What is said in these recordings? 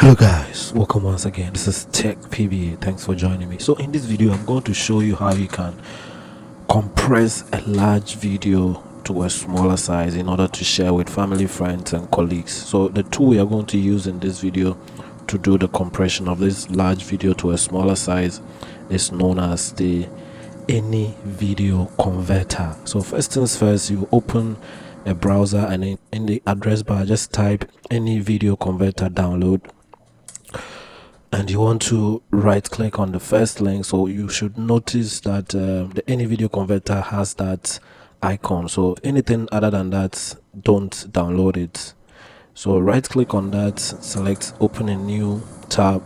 Hello guys, welcome once again. This is Tech PBA. Thanks for joining me. So in this video I'm going to show you how you can compress a large video to a smaller size in order to share with family, friends and colleagues. So the tool we are going to use in this video to do the compression of this large video to a smaller size is known as the Any Video Converter. So first things first, you open a browser and in the address bar just type Any Video Converter download, and you want to right click on the first link. So you should notice that the Any Video Converter has that icon. So anything other than that, don't download it. So right click on that, select open a new tab.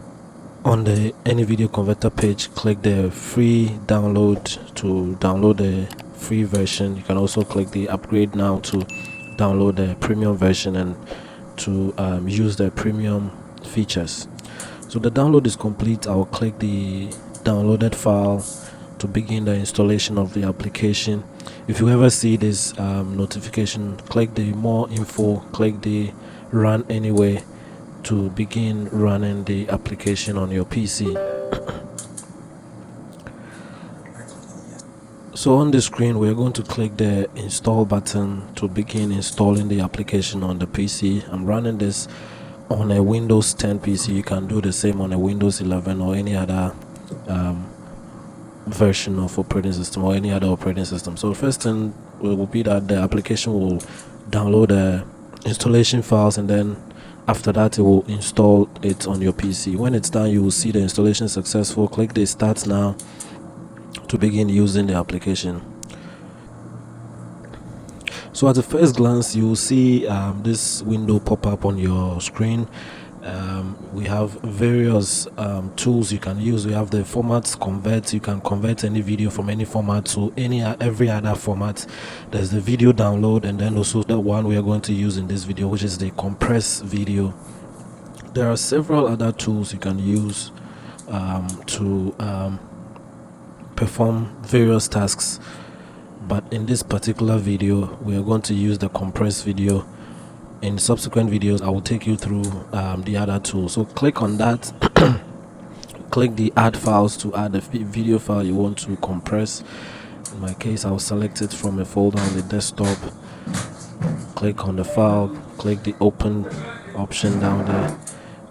On the Any Video Converter page, click the free download to download the free version. You can also click the upgrade now to download the premium version and to use the premium features. So the download is complete. I'll click the downloaded file to begin the installation of the application. If you ever see this notification, click the more info, click the run anyway to begin running the application on your PC. So on the screen we're going to click the install button to begin installing the application on the PC. I'm running this on a Windows 10 PC. You can do the same on a Windows 11 or any other version of operating system or any other operating system. So first thing will be that the application will download the installation files, and then after that it will install it on your PC. When it's done, you will see the installation successful. Click the start now to begin using the application. So at the first glance you will see this window pop up on your screen. We have various tools you can use. We have the formats convert. You can convert any video from any format to every other format. There's the video download, and then also the one we are going to use in this video, which is the compress video. There are several other tools you can use to perform various tasks, but in this particular video we are going to use the compress video. In subsequent videos I will take you through the other tools. So click on that click the add files to add the video file you want to compress. In my case, I'll select it from a folder on the desktop. Click on the file, click the open option down there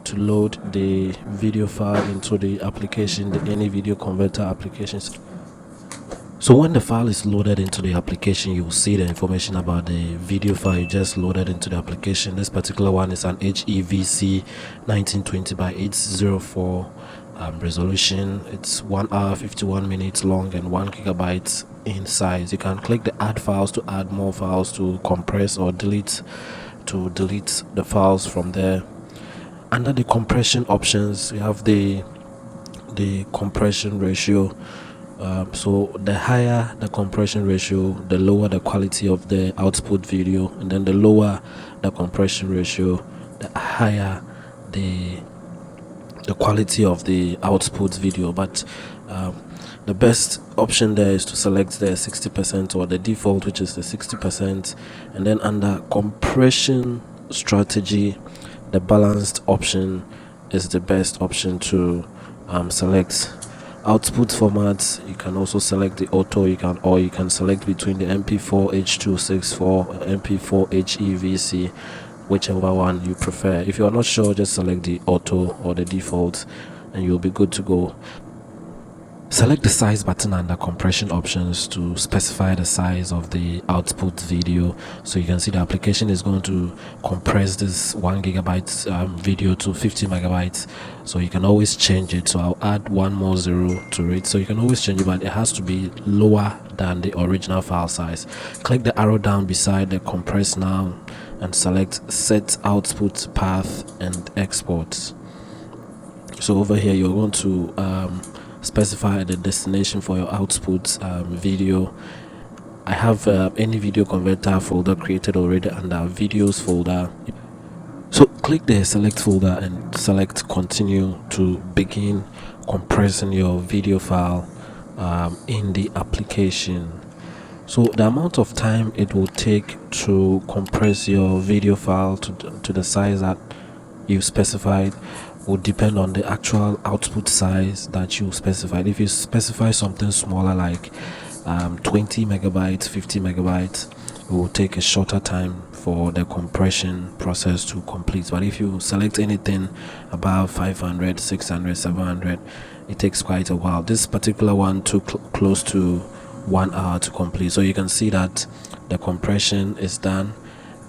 to load the video file into the application, the Any Video Converter applications. So when the file is loaded into the application, you will see the information about the video file you just loaded into the application. This particular one is an AVC 1920 by 804 resolution. It's 1 hour 51 minutes long and 1 gigabyte in size. You can click the add files to add more files to compress, or delete to delete the files from there. Under the compression options, you have the compression ratio. So the higher the compression ratio, the lower the quality of the output video, and then the lower the compression ratio, the higher the quality of the output video. But the best option there is to select the 60% or the default, which is the 60%, and then under compression strategy, the balanced option is the best option to select. Output formats, you can also select the auto, you can select between the MP4 H.264 MP4 HEVC, whichever one you prefer. If you are not sure, just select the auto or the default and you'll be good to go. Select the size button under compression options to specify the size of the output video. So you can see the application is going to compress this 1 gigabyte video to 50 megabytes. So you can always change it. So I'll add one more zero to it. So you can always change it, but it has to be lower than the original file size. Click the arrow down beside the compress now and select set output path and export. So over here you're going to specify the destination for your output video. I have Any Video Converter folder created already under videos folder. So click the select folder and select continue to begin compressing your video file in the application. So the amount of time it will take to compress your video file to the size that you've specified would depend on the actual output size that you specified. If you specify something smaller like 20 megabytes, 50 megabytes, it will take a shorter time for the compression process to complete. But if you select anything above 500, 600, 700, it takes quite a while. This particular one took close to 1 hour to complete. So you can see that the compression is done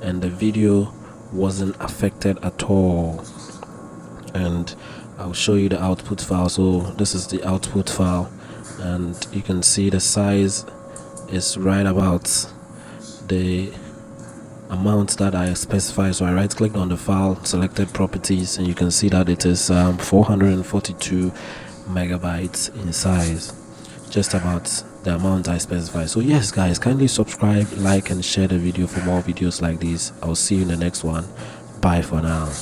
and the video wasn't affected at all. And I'll show you the output file. So this is the output file, and you can see the size is right about the amount that I specified. So I right clicked on the file, selected properties, and you can see that it is 442 megabytes in size, just about the amount I specified. So yes guys, kindly subscribe, like and share the video for more videos like this. I'll see you in the next one. Bye for now.